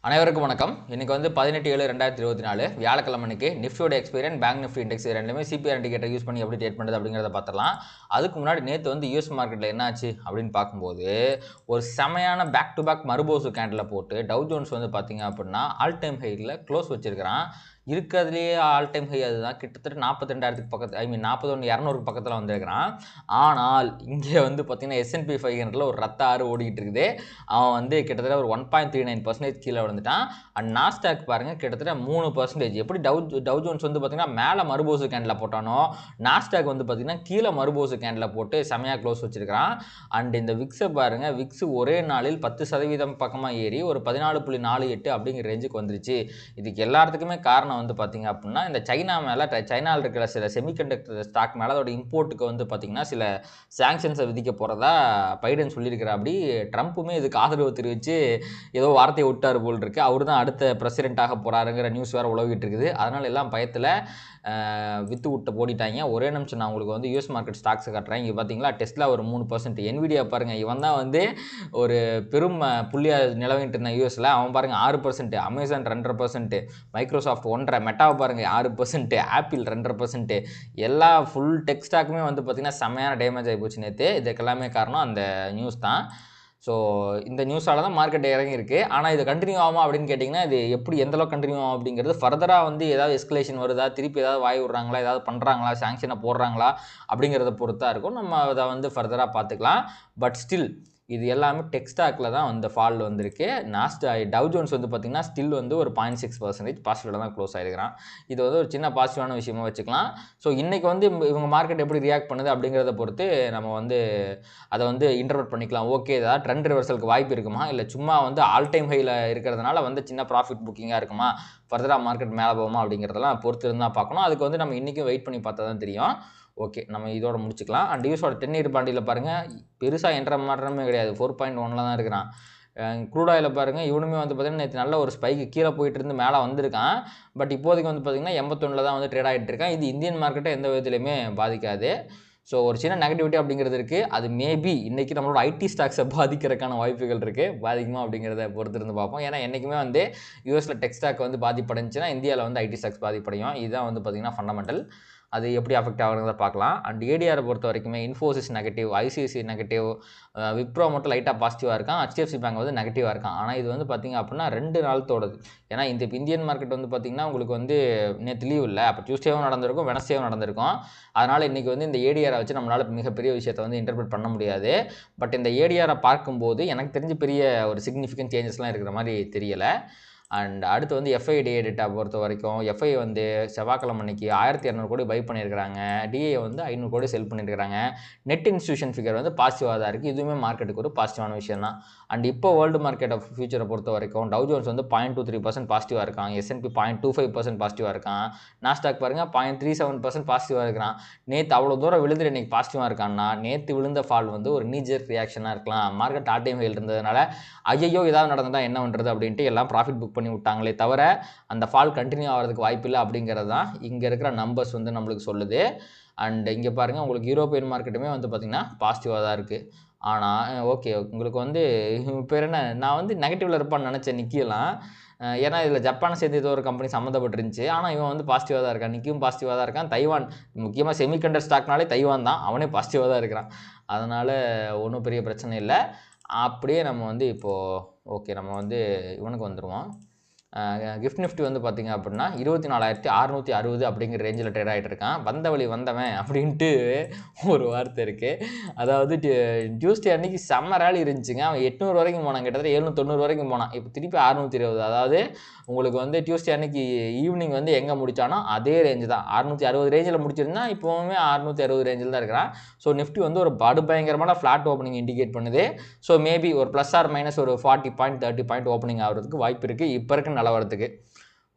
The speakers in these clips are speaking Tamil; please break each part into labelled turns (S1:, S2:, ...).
S1: அனைவருக்கும் வணக்கம். இன்னைக்கு வந்து 18/7/2024 வியாழக்கிழமை அன்னைக்கு நிஃப்டியோட எக்ஸ்பீரியன் பேங்க் நிஃப்டி இண்டெக்ஸ் ரெண்டுமே சிபிஆர் இண்டிகேட்டர் யூஸ் பண்ணி எப்படி ட்ரேட் பண்ணுறது அப்படிங்கிறத பார்த்துடலாம். அதுக்கு முன்னாடி நேற்று வந்து யூஎஸ் மார்க்கெட்டில் என்ன ஆச்சு அப்படின்னு பார்க்கும்போது ஒரு செமையான பேக் டு பேக் மறுபோசு கேண்டில் போட்டு டவ் ஜோன்ஸ் வந்து பார்த்தீங்க அப்படின்னா ஆல் டைம் ஹையில் க்ளோஸ் வச்சிருக்கிறான். இருக்கிறதுலேயே ஆல் டைம் ஹை அதுதான். கிட்டத்தட்ட 42,000 பக்கத்து 41,200 பக்கத்தில் வந்திருக்கிறான். ஆனால் இங்கே வந்து பார்த்தீங்கன்னா S&P 500 ஒரு ரத்த ஆறு ஓடிக்கிட்டு இருக்குது. அவன் வந்து கிட்டத்தட்ட ஒரு 1.39% கீழே விழுந்துட்டான். அண்ட் நாஸ்டாக் பாருங்கள் கிட்டத்தட்ட 3%. எப்படி டவ் ஜோன்ஸ் வந்து பார்த்தீங்கன்னா மேலே மறுபோசு கேண்டில் போட்டானோ நாஸ்டாக் வந்து பார்த்தீங்கன்னா கீழே மறுபோசு கேண்டில் போட்டு செமையாக க்ளோஸ் வச்சிருக்கிறான். அண்ட் இந்த விக்ஸை பாருங்கள், விக்ஸ் ஒரே நாளில் 10% பக்கமாக ஏறி ஒரு 14.48 அப்படிங்கிற ரேஞ்சுக்கு வந்துருச்சு. இதுக்கு எல்லாத்துக்குமே காரணம் வந்து பார்த்தீங்க அப்படின்னா இந்த சைனா மேலே சைனாவில் இருக்கிற சில செமிகண்டக்டர் ஸ்டாக் மேலே அதோட இம்போர்ட்டுக்கு வந்து பார்த்தீங்கன்னா சில சாங்ஷன்ஸை விதிக்க போகிறதா பைடன் சொல்லியிருக்கிற. அப்படி ட்ரம்ப்புமே இதுக்கு ஆதரவு தெரிவித்து ஏதோ வார்த்தையை விட்டார் போல் இருக்கு. அவர் தான் அடுத்த பிரசிடென்ட்டாக போகிறாருங்கிற நியூஸ் வேறு உலகிட்டு இருக்குது. அதனால் எல்லாம் பயத்தில் விற்று விட்டு போடிட்டாங்க. ஒரே நிமிஷம் நான் உங்களுக்கு வந்து யூஎஸ் மார்க்கெட் ஸ்டாக்ஸை காட்டுறேன். இங்கே பார்த்தீங்களா டெஸ்லா ஒரு 3%, என்விடியா பாருங்கள் இவன் தான் வந்து ஒரு பெரும் புள்ளியாக நிலவிட்டு இருந்தான் யூஎஸில். அவன் பாருங்கள் 6%, அமேசான் 2%, மைக்ரோசாஃப்ட் 1.5%, மெட்டாவை பாருங்கள் 6%, ஆப்பிள் 2%, எல்லா ஃபுல் டெக் ஸ்டாக்குமே வந்து பார்த்திங்கன்னா செம்மையான டேமேஜ் ஆகி போச்சு நேற்று. இதுக்கெல்லாமே காரணம் அந்த நியூஸ் தான். ஸோ இந்த நியூஸால் தான் மார்க்கெட் இறங்கியிருக்கு. ஆனால் இது கண்டினியூ ஆகுமா அப்படின்னு கேட்டிங்கன்னா இது எப்படி எந்தளவுக்கு கண்டினியூ ஆகும் அப்படிங்கிறது ஃபர்தராக வந்து ஏதாவது எஸ்கலேஷன் வருதா, திருப்பி ஏதாவது வாய் விட்றாங்களா, ஏதாவது பண்ணுறாங்களா, சாங்ஷனை போடுறாங்களா அப்படிங்கிறத பொறுத்தா இருக்கும். நம்ம அதை வந்து ஃபர்தராக பார்த்துக்கலாம். பட் ஸ்டில் இது எல்லாமே டெக் ஸ்டாக்கில் தான் வந்து ஃபால் வந்திருக்கு. டவ் ஜோன்ஸ் வந்து பார்த்திங்கன்னா ஸ்டில் வந்து ஒரு 0.6% பாசிட்டிவில் தான் க்ளோஸ் ஆகிருக்கிறான். இது வந்து ஒரு சின்ன பாசிட்டிவான விஷயமா வச்சுக்கலாம். ஸோ இன்றைக்கி வந்து இவங்க மார்க்கெட் எப்படி ரியாக்ட் பண்ணுது அப்படிங்கிறத பொறுத்து நம்ம வந்து அதை வந்து இன்டர்பிரட் பண்ணிக்கலாம். ஓகே, ஏதாவது ட்ரெண்ட் ரிவர்சலுக்கு வாய்ப்பு இருக்குமா, இல்லை சும்மா வந்து ஆல் டைம் ஹையில் இருக்கிறதுனால வந்து சின்ன ப்ராஃபிட் புக்கிங்காக இருக்குமா, ஃபர்தராக மார்க்கெட் மேலே போகுமா அப்படிங்கிறதெல்லாம் பொறுத்து இருந்தால் பார்க்கணும். அதுக்கு வந்து நம்ம இன்றைக்கும் வெயிட் பண்ணி பார்த்தா தான் தெரியும். ஓகே, நம்ம இதோட முடிச்சுக்கலாம். அண்ட் யூஸோட 10 இயர் பாண்டியில் பாருங்கள் பெருசாக என்ற மாற்றமே கிடையாது. 4.1 தான் இருக்கிறான். க்ரூட் ஆயில பாருங்கள் இவனுமே வந்து பார்த்திங்கன்னா நேற்று நல்ல ஒரு ஸ்பைக்கு கீழே போயிட்டு இருந்து மேலே வந்திருக்கான். பட் இப்போதைக்கு வந்து பார்த்திங்கன்னா 81 தான் வந்து ட்ரேட் ஆகிட்டு இருக்கான். இது இந்தியன் மார்க்கெட்டை எந்த விதத்துலையுமே பாதிக்காது. ஸோ ஒரு சின்ன நெகட்டிவிட்டி அப்படிங்கிறது இருக்குது. அது மேபி இன்றைக்கி நம்மளோட ஐடி ஸ்டாக்ஸை பாதிக்கிறதுக்கான வாய்ப்புகள் இருக்குது. பாதிக்குமா அப்படிங்கிறத பொறுத்து இருந்து பார்ப்போம். ஏன்னா என்றைக்குமே வந்து யூஎஸில் டெக் ஸ்டாக் வந்து பாதிப்படைஞ்சுன்னா இந்தியாவில் வந்து ஐடி ஸ்டாக்ஸ் பாதிப்படையும். இதுதான் வந்து பார்த்திங்கன்னா ஃபண்டமெண்டல். அது எப்படி அஃபெக்ட் ஆகுறத பார்க்கலாம். அண்ட் ஏடிஆரை பொறுத்த வரைக்குமே இன்ஃபோசிஸ் நெகட்டிவ், ஐசிஐசி நெகட்டிவ், விப்ரோ மட்டும் லைட்டாக பாசிட்டிவாக இருக்கான். HDFC பேங்க் வந்து நெகட்டிவாக இருக்கான். ஆனால் இது வந்து பார்த்திங்க அப்படின்னா 2 நாளத்தோடது. ஏன்னா இந்த இந்தியன் மார்க்கெட் வந்து பார்த்திங்கன்னா உங்களுக்கு வந்து நேற்று லீவ் இல்லை. அப்போ டியூஸ்டேவும் நடந்திருக்கும், வெனஸ்டேவும் நடந்திருக்கும். அதனால் இன்றைக்கி வந்து இந்த ஏடிஆரை வச்சு நம்மளால் மிகப்பெரிய விஷயத்தை வந்து இன்டர்பிரட் பண்ண முடியாது. பட் இந்த ஏடிஆரை பார்க்கும்போது எனக்கு தெரிஞ்சு பெரிய ஒரு சிக்னிஃபிகன்ட் சேஞ்சஸ்லாம் இருக்கிற மாதிரி தெரியலை. அண்ட் அடுத்து வந்து எஃப்ஐ டேட்டா பொறுத்த வரைக்கும் எஃப்ஐ வந்து செவ்வாய்க்கிழமை அன்னைக்கு 1200 கோடி பை பண்ணியிருக்கிறாங்க. டிஏ வந்து 500 கோடி செல் பண்ணியிருக்கிறாங்க. நெட் இன்ஸ்டியூஷன் ஃபிகர் வந்து பாசிட்டிவாக தான் இருக்குது. இதுவுமே மார்க்கெட்டுக்கு ஒரு பாசிட்டிவான விஷயம் தான். அண்ட் இப்போ வேர்ல்டு மார்க்கெட் ஆஃப் ஃபியூச்சரை பொறுத்த வரைக்கும் டவ் ஜோன்ஸ் வந்து 0.23% பாசிட்டிவாக இருக்கான். S&P 0.25% பாசிட்டிவாக இருக்கான். நாஸ்டாக் பாருங்கள் 0.37% பாசிட்டிவாக இருக்கிறான். நேற்று அவ்வளோ தூரம் விழுந்துட்டு இன்றைக்கி பாசிட்டிவாக இருக்கான்னா நேற்று விழுந்த ஃபால் வந்து ஒரு நீஜர் ரியாக்ஷனாக இருக்கலாம். மார்க்கெட் ஆல் டைம் ஹையில் இருந்ததுனால ஐயோ ஏதாவது நடந்தால் என்ன பண்ணுறது அப்படின்ட்டு எல்லாம் ப்ராஃபிட் புக் பண்ணி விட்டாங்களே தவிர அந்த ஃபால் கண்டினியூ ஆகிறதுக்கு வாய்ப்பு இல்லை அப்படிங்கிறது தான் இங்கே இருக்கிற நம்பர்ஸ் வந்து நம்மளுக்கு சொல்லுது. அண்ட் இங்கே பாருங்கள் உங்களுக்கு யூரோப்பியன் மார்க்கெட்டுமே வந்து பார்த்திங்கன்னா பாசிட்டிவாக தான் இருக்குது. ஆனால் ஓகே உங்களுக்கு வந்து பேர் என்ன, நான் வந்து நெகட்டிவில் இருப்பான்னு நினச்சேன் நிக்கியெல்லாம். ஏன்னா இதில் ஜப்பானை சேர்த்து ஏதோ ஒரு கம்பெனி சம்மந்தப்பட்டிருந்துச்சு. ஆனால் இவன் வந்து பாசிட்டிவாக தான் இருக்கான். நிக்கியும் பாசிட்டிவாக தான் இருக்கான். தைவான் முக்கியமாக செமிகண்டர் ஸ்டாக்னாலே தைவான் தான், அவனே பாசிட்டிவாக தான் இருக்கிறான். அதனால் ஒன்றும் பெரிய பிரச்சனை இல்லை. அப்படியே நம்ம வந்து இப்போது ஓகே நம்ம வந்து இவனுக்கு வந்துடுவோம். கிஃப்ட் நிஃப்டி வந்து பார்த்திங்க அப்படின்னா 24,660 அப்படிங்கிற ரேஞ்சில் ட்ரேட் ஆகிட்டு இருக்கான். வந்த வழி வந்தவன் அப்படின்ட்டு ஒரு வார்த்தை இருக்குது. அதாவது டியூஸ்டே அன்றைக்கி செம்ம ரேலி இருந்துச்சுங்க. அவன் 800 வரைக்கும் போனான், கிட்டத்தட்ட 790 வரைக்கும் போனான். இப்போ திருப்பி 620. அதாவது உங்களுக்கு வந்து டியூஸ்டே அன்றைக்கி ஈவினிங் வந்து எங்கே முடித்தானோ அதே ரேஞ்சு தான். 660 ரேஞ்சில் முடிச்சிருந்தா இப்போவுமே 660 ரேஞ்சில் தான் இருக்கிறான். ஸோ நிஃப்டி வந்து ஒரு பயங்கரமான ஃப்ளாட் ஓப்பனிங் இண்டிகேட் பண்ணுது. ஸோ மேபி ஒரு ப்ளஸ் ஆர் மைனஸ் ஒரு 40 பாயிண்ட் 30 பாயிண்ட் ஓப்பனிங் ஆகிறதுக்கு வாய்ப்பு இருக்குது இப்போ இருக்க நிலவரத்துக்கு.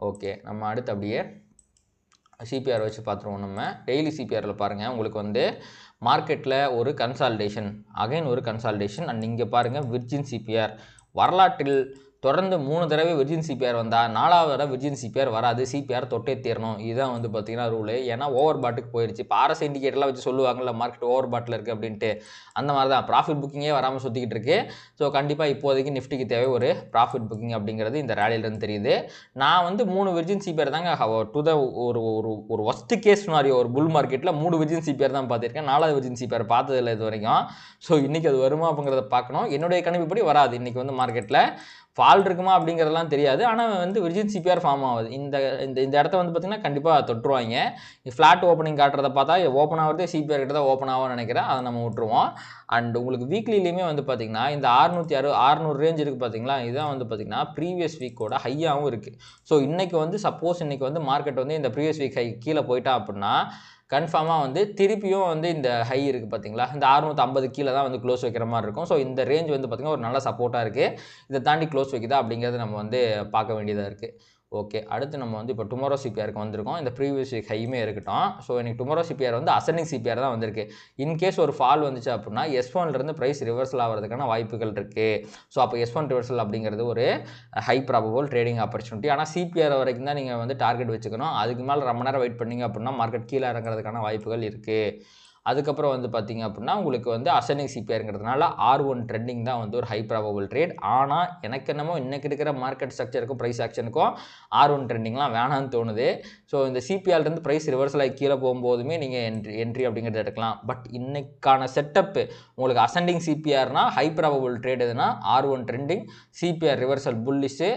S1: ஓகே, நம்ம அடுத்து அப்படியே சிபிஆர் வச்சு பார்த்துருவோம். நம்ம டெய்லி சிபிஆரில் பாருங்கள் உங்களுக்கு வந்து மார்க்கெட்டில் ஒரு கன்சால்டேஷன், அகைன் ஒரு கன்சால்டேஷன். அண்ட் இங்கே பாருங்கள் விர்ஜின் சிபிஆர் வரலாற்றில் தொடர்ந்து 3 தடவை விர்ஜின் சிபிஆர் வந்தால் 4வது தடவை விர்ஜின் சிபிஆர் வராது, சிபிஆர் தொட்டே தீரணும். இதுதான் வந்து பார்த்தீங்கன்னா ரூலு. ஏன்னா ஓவர் பாட்டுக்கு போயிடுச்சு. இப்போ ஆர்எஸ் இண்டிகேட்டர்லாம் வச்சு சொல்லுவாங்கல்ல மார்க்கெட் ஓவர் பாட்டில் இருக்குது அப்படின்ட்டு, அந்த மாதிரி தான் ப்ராஃபிட் புக்கிங்கே வராமல் சுற்றிக்கிட்டு இருக்கு. ஸோ கண்டிப்பாக இப்போதைக்கு நிஃப்டிக்கு தேவை ஒரு ப்ராஃபிட் புக்கிங் அப்படிங்கிறது இந்த ரேலியிலேருந்து தெரியுது. நான் வந்து 3 விர்ஜின் சிபிஆர் தாங்க டு த ஒரு ஒஸ்ட் கேஸ் மாதிரி ஒரு புல் மார்க்கெட்டில் 3 விர்ஜின் சிபிஆர் தான் பார்த்துருக்கேன். 4வது விர்ஜின் சிபிஆர் பார்த்ததில்லை இது வரைக்கும். ஸோ இன்றைக்கி அது வருமா அப்படிங்கிறத பார்க்கணும். என்னுடைய கணிப்புப்படி வராது. இன்றைக்கி வந்து மார்க்கெட்டில் ஃபால் இருக்குமா அப்படிங்கிறதெல்லாம் தெரியாது. ஆனால் வந்து விர்ஜின் சிபிஆர் ஃபார்ம் ஆகுது. இந்த இடத்த வந்து பார்த்திங்கன்னா கண்டிப்பாக தொட்டுருவாங்க. ஃப்ளாட் ஓப்பனிங் காட்டுறதை பார்த்தா ஓப்பன் ஆகிறதே சிபிஆர் கிட்ட தான் ஓப்பன் ஆகும்னு நினைக்கிறேன். அதை நம்ம விட்டுருவோம். அண்ட் உங்களுக்கு வீக்லிலையுமே வந்து பார்த்திங்கன்னா இந்த 600 ரேஞ்ச் இருக்குது பார்த்தீங்களா, இதுதான் வந்து பார்த்திங்கன்னா ப்ரீவியஸ் வீக்கோட ஹையாகவும் இருக்குது. ஸோ இன்றைக்கி வந்து சப்போஸ் இன்றைக்கி வந்து மார்க்கெட் வந்து இந்த ப்ரீவியஸ் வீக் ஹை கீழே போயிட்டா அப்படின்னா கன்ஃபார்மாக வந்து திருப்பியும் வந்து இந்த ஹை இருக்குது பார்த்தீங்களா, இந்த 650 கீழே தான் வந்து க்ளோஸ் வைக்கிற மாதிரி இருக்கும். ஸோ இந்த ரேஞ்ச் வந்து பார்த்திங்கன்னா ஒரு நல்ல சப்போர்ட்டாக இருக்குது. இதை தாண்டி க்ளோஸ் வைக்குதா அப்படிங்கிறது நம்ம வந்து பார்க்க வேண்டியதாக இருக்குது. ஓகே, அடுத்து நம்ம வந்து இப்போ டுமாரோ சிபிஆருக்கு வந்திருக்கோம். இந்த ப்ரீவியஸ் வீக் ஹையுமே இருக்கட்டும். ஸோ எனக்கு டுமாரோ சிபிஆர் வந்து அசெண்டிங் சிபிஆர் தான் வந்திருக்கு. இன்கேஸ் ஒரு ஃபால் வந்துச்சு அப்படின்னா S1லேருந்து ப்ரைஸ் ரிவர்சல் ஆகிறதுக்கான வாய்ப்புகள் இருக்குது. ஸோ அப்போ S1 ரிவர்சல் அப்படிங்கிறது ஒரு ஹை ப்ராபபிள் ட்ரேடிங் ஆப்பர்ச்சுனிட்டி. ஆனால் சிபிஆர் வரைக்கும் தான் நீங்கள் வந்து டார்கெட் வச்சுக்கணும். அதுக்கு மேலே ரொம்ப நேரம் வெயிட் பண்ணிங்க அப்படின்னா மார்க்கெட் கீழே இறங்குறதுக்கான வாய்ப்புகள் இருக்குது. அதுக்கப்புறம் வந்து பார்த்திங்க அப்படின்னா உங்களுக்கு வந்து அசெண்டிங் சிபிஆருங்கிறதுனால R1 ட்ரெண்டிங் தான் வந்து ஒரு ஹை ப்ராபபிள் ட்ரேட். ஆனால் எனக்கு என்னமோ இன்றைக்கி இருக்கிற மார்க்கெட் ஸ்ட்ரக்சருக்கும் ப்ரைஸ் ஆக்ஷனுக்கும் R1 ட்ரெண்டிங்லாம் வேணான்னு தோணுது. ஸோ இந்த சிபிஆர்லேருந்து ப்ரைஸ் ரிவர்சல் ஆகி கீழே போகும்போதுமே நீங்கள் என்ட்ரி அப்படிங்கிறத எடுக்கலாம். பட் இன்னைக்கான செட்டப்பு உங்களுக்கு அசெண்டிங் சிபிஆர்னால் ஹை ப்ராபபிள் ட்ரேட் எதுனா R1 trending, CPR reversal bullish,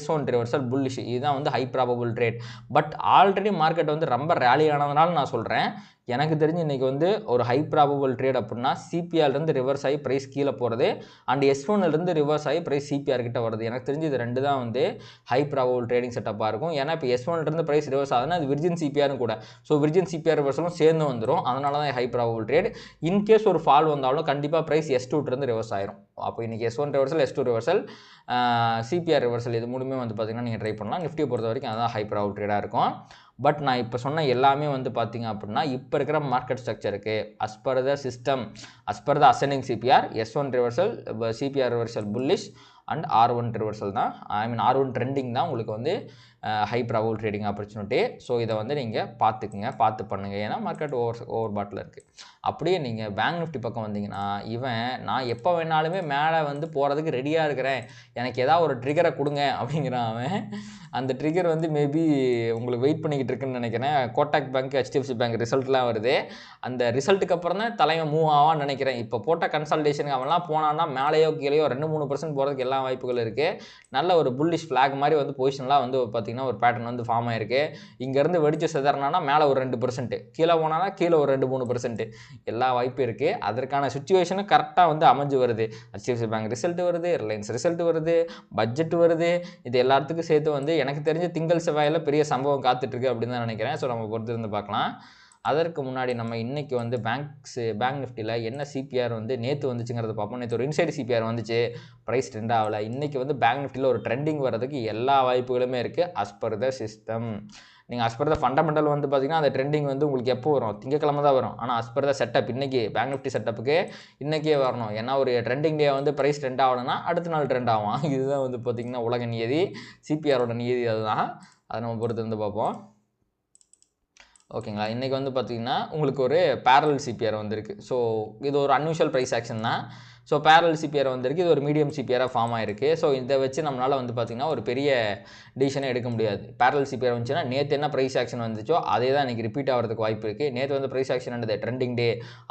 S1: S1 reversal bullish, இதுதான் வந்து high probable trade. But already market வந்து ரொம்ப ரேலி ஆனதுனால நான் சொல்கிறேன், எனக்கு தெரிஞ்சு இன்றைக்கி வந்து ஒரு ஹை ப்ராபபிள் ட்ரேட் அப்படின்னா சிபிஆர்லேருந்து ரிவர்ஸ் ஆகி ப்ரைஸ் கீழே போகிறது அண்ட் S1லேருந்து ரிவர்ஸ் ஆகி ப்ரைஸ் சிபிஆர் கிட்ட வருது. எனக்கு தெரிஞ்சு இது ரெண்டு தான் வந்து ஹை ப்ராபபிள் ட்ரேடிங் செட்டப்பாக இருக்கும். ஏன்னா இப்போ S1லேருந்து ப்ரைஸ் ரிவர்ஸ் ஆகுதுன்னா அது விர்ஜின் சிபிஆரும் கூட. ஸோ விர்ஜின் சிபிஆர் ரிவர்சலும் சேர்ந்து வந்துடும். அதனால தான் ஹை ப்ராபபிள் ட்ரேட். இன்கேஸ் ஒரு ஃபால் வந்தாலும் கண்டிப்பாக ப்ரைஸ் S2லேருந்து ரிவர்ஸ் ஆயிரும். அப்போ இன்றைக்கி S1 reversal, S2 reversal, CPR reversal, இது மூணுமே வந்து பார்த்திங்கன்னா நீங்கள் ட்ரை பண்ணலாம். நிஃப்டியை பொறுத்த வரைக்கும் அதுதான் ஹை ப்ராபபிள் ட்ரேடாக இருக்கும். பட் நான் இப்போ சொன்ன எல்லாமே வந்து பார்த்திங்க அப்படின்னா இப்போ இருக்கிற மார்க்கெட் ஸ்ட்ரக்சருக்கு as per the system, as per the ascending CPR, S1 reversal, CPR reversal bullish and R1 reversal தான், R1 ட்ரெண்டிங் தான் உங்களுக்கு வந்து high probable trading opportunity. So இதை வந்து நீங்கள் பார்த்து பண்ணுங்கள். ஏன்னா மார்க்கெட் ஓவர் பாட்டில் இருக்குது. அப்படியே நீங்கள் பேங்க் நிஃப்டி பக்கம் வந்தீங்கன்னா நான் எப்போ வேணாலுமே மேலே வந்து போகிறதுக்கு ரெடியாக இருக்கிறேன், எனக்கு ஏதாவது ஒரு ட்ரிகரை கொடுங்க அப்படிங்கிறான் அவன். அந்த ட்ரிகர் வந்து மேபி உங்களுக்கு வெயிட் பண்ணிக்கிட்டு இருக்குன்னு நினைக்கிறேன். கோட்டாக் பேங்க், HDFC பேங்க் ரிசல்ட்லாம் வருது. அந்த ரிசல்ட்டுக்கு அப்புறம் தான் தலைவன் மூவ் ஆவான்னு நினைக்கிறேன். இப்போ போட்ட கன்சல்டேஷனுக்கு அவன்லாம் போனான்னா மேலேயோ கீழேயோ 2-3% போகிறதுக்கு எல்லா வாய்ப்புகள் இருக்குது. நல்ல ஒரு புல்லிஷ் ஃப்ளாக் மாதிரி வந்து பொசிஷன்லாம் வந்து பார்த்திங்கன்னா ஒரு பேட்டர்ன் வந்து ஃபார்ம் ஆயிருக்கு. இங்கேருந்து வெடிச்சு செதறனா மேலே ஒரு 2%, கீழே போனானா கீழே ஒரு 2-3%, எல்லா வாய்ப்பும் இருக்குது. அதற்கான சுச்சுவேஷனும் கரெக்டாக வந்து அமைஞ்சு வருது. HDFC பேங்க் ரிசல்ட் வருது, ரிலையன்ஸ் ரிசல்ட் வருது, பட்ஜெட் வருது. இது எல்லாத்துக்கும் சேர்த்து வந்து எனக்கு தெரிஞ்ச திங்கள் செவ்வாயில் பெரிய சம்பவம் காத்துட்ருக்கு அப்படின்னு தான் நினைக்கிறேன். ஸோ நம்ம பொறுத்து இருந்து பார்க்கலாம். அதற்கு முன்னாடி நம்ம இன்றைக்கி வந்து பேங்க் நிஃப்டியில் என்ன சிபிஆர் வந்து நேற்று வந்துச்சுங்கிறத பார்ப்போம். நேற்று ஒரு இன்சைடு சிபிஆர் வந்துச்சு, ப்ரைஸ் ட்ரெண்ட் ஆகலை. இன்றைக்கி வந்து பேங்க் நிஃப்டியில் ஒரு ட்ரெண்டிங் வர்றதுக்கு எல்லா வாய்ப்புகளுமே இருக்குது அஸ் பர் த சிஸ்டம். நீங்கள் அஸ் பர் த ஃபண்டமெண்டல் வந்து பார்த்திங்கன்னா அந்த ட்ரெண்டிங் வந்து உங்களுக்கு எப்போ வரும், திங்கக்கிழமை தான் வரும். ஆனால் அஸ் பர் த செட்டப் இன்றைக்கி பேங்க் நிஃப்டி செட்டப்புக்கு இன்றைக்கே வரணும். ஏன்னா ஒரு ட்ரெண்டிங் டே வந்து ப்ரைஸ் ட்ரெண்ட் ஆகலைன்னா அடுத்த நாள் ட்ரெண்ட் ஆகும். இதுதான் வந்து பார்த்திங்கன்னா உலக நியதி, சிபிஆரோட நியதி அதுதான். அதை நம்ம பொறுத்து இருந்து பார்ப்போம். ஓகேங்களா, இன்றைக்கி வந்து பார்த்திங்கன்னா உங்களுக்கு ஒரு பேரல் சிபிஆர் வந்திருக்கு. ஸோ இது ஒரு அன்யூஷுவல் ப்ரைஸ் ஆக்ஷன் தான். ஸோ பேரல் சிபிஆர் வந்திருக்கு, இது ஒரு மீடியம் சிபிஆராக ஃபார்ம் ஆகிருக்கு. ஸோ இதை வச்சு நம்மளால் வந்து பார்த்திங்கன்னா ஒரு பெரிய டிசிஷனே எடுக்க முடியாது. பேரல் சிபிஆர் வந்துச்சுன்னா நேற்று என்ன ப்ரைஸ் ஆக்ஷன் வந்துச்சோ அதே தான் இன்றைக்கி ரிப்பீட் ஆகிறதுக்கு வாய்ப்பு இருக்குது. நேற்று வந்து ப்ரைஸ் ஆக்ஷன் என்னது ட்ரெண்டிங் டே,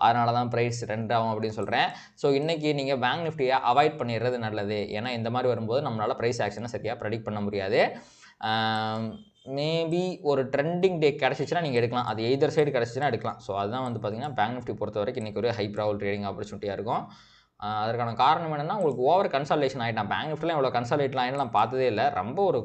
S1: அதனால தான் ப்ரைஸ் ட்ரெண்ட் ஆகும் அப்படின்னு சொல்கிறேன். ஸோ இன்றைக்கி நீங்கள் பேங்க் நிஃப்டியை அவாய்ட் பண்ணிடுறது நல்லது. ஏன்னா இந்த மாதிரி வரும்போது நம்மளால் ப்ரைஸ் ஆக்ஷனை சரியாக ப்ரெடிக்ட் பண்ண முடியாது. மேபி ஒரு ட்ரெண்டிங் டே கிடச்சிச்சின்னா நீங்கள் எடுக்கலாம், அது எய்தர் சைடு கிடச்சிச்சின்னா எடுக்கலாம். ஸோ அதுதான் வந்து பார்த்திங்கன்னா பேங்க் நிஃப்டி பொறுத்த வரைக்கும் இன்றைக்கி ஒரு ஹை ப்ராபபிள் ட்ரேடிங் ஆப்பர்ச்சுனிட்டியாக இருக்கும். அதற்கான காரணம் என்னென்னா உங்களுக்கு ஓவர் கன்சல்டேஷன் ஆகிட்டான். பேங்க் நிஃப்டிலாம் இவ்வளோ கன்சல்டேட்லாம் ஆகிட்டு நான் பார்த்ததே இல்லை. ரொம்ப ஒரு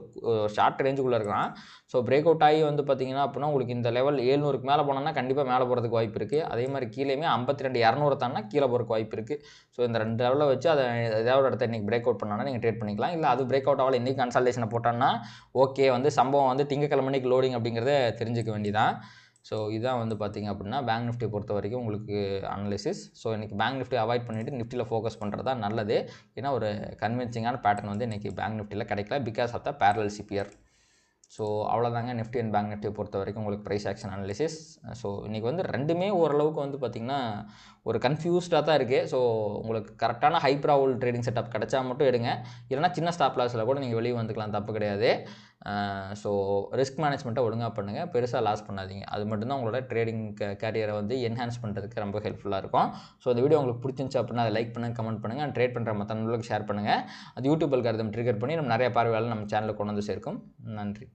S1: ஷார்ட் ரேஞ்சுக்குள்ளே இருக்கான். ஸோ பிரேக் அவுட் ஆகி வந்து பார்த்திங்கன்னா அப்படின்னா உங்களுக்கு இந்த லெவல் 700க்கு மேலே போனோம்னா கண்டிப்பாக மேலே போகிறதுக்கு வாய்ப்பு இருக்குது. அதே மாதிரி கீழேயுமே 52,200 தானா கீழே போகிறதுக்கு வாய்ப்பு இருக்குது. ஸோ இந்த 2 லெவலில் வச்சு அதை ஏதாவது இடத்த இன்றைக்கி பிரேக் அவுட் பண்ணால் நீங்கள் ட்ரேட் பண்ணிக்கலாம். இல்லை அது பிரேக் அவுட் ஆகலை இன்றைக்கி கன்சல்டேஷனை போட்டான்னா ஓகே வந்து சம்பவம் வந்து திங்கக்கிழமை லோடிங் அப்படிங்கிறத தெரிஞ்சுக்க வேண்டியதான். ஸோ இதான் வந்து பார்த்திங்க அப்படின்னா பேங்க் நிஃப்டி பொறுத்த வரைக்கும் உங்களுக்கு அனலிசிஸ். ஸோ இன்றைக்கி பேங்க் நிஃப்டி அவாய்ட் பண்ணிவிட்டு நிஃப்டியில் ஃபோக்கஸ் பண்ணுறது தான் நல்லது. ஏன்னா ஒரு கன்வின்சிங்கான பேட்டர்ன் வந்து இன்றைக்கி பேங்க் நிஃப்டியில் கிடைக்கல because of the parallel CPR. So அவ்வளோதாங்க நிஃப்டி அண்ட் பேங்க் நிஃப்டியை பொறுத்த வரைக்கும் உங்களுக்கு ப்ரைஸ் ஆக்ஷன் அனலிசிஸ். ஸோ இன்றைக்கி வந்து ரெண்டுமே ஓரளவுக்கு வந்து பார்த்திங்கன்னா ஒரு கன்ஃபியூஸ்டாக தான் இருக்குது. ஸோ உங்களுக்கு கரெக்டான ஹை ப்ராவல் ட்ரேடிங் செட்டப் கிடச்சா மட்டும் எடுங்க, இல்லைனா சின்ன ஸ்டாப் லாஸில் கூட நீங்கள் வெளியே வந்துக்கலாம், தப்பு கிடையாது. ஸோ ரிஸ்க் மேனேஜ்மெண்ட்டை ஒழுங்காக பண்ணுங்கள், பெருசாக லாஸ் பண்ணாதீங்க. அது மட்டும்தான் உங்களோட ட்ரேடிங் கேரியரை வந்து என்ஹான்ஸ் பண்ணுறதுக்கு ரொம்ப ஹெல்ப்ஃபுல்லாக இருக்கும். ஸோ இந்த வீடியோ உங்களுக்கு பிடிச்சிருந்துச்சு அப்படின்னா அதை லைக் பண்ணுங்கள், கமெண்ட் பண்ணுங்கள், அண்ட் ட்ரேட் பண்ணுற மற்ற நண்பர்களுக்கு ஷேர் பண்ணுங்கள். அது யூடியூப் அல்காரிதம் ட்ரிகர் பண்ணி நம்ம நிறைய பார்வையாளர் நம்ம சேனலுக்கு கொண்டு வந்து சேர்க்கும். நன்றி.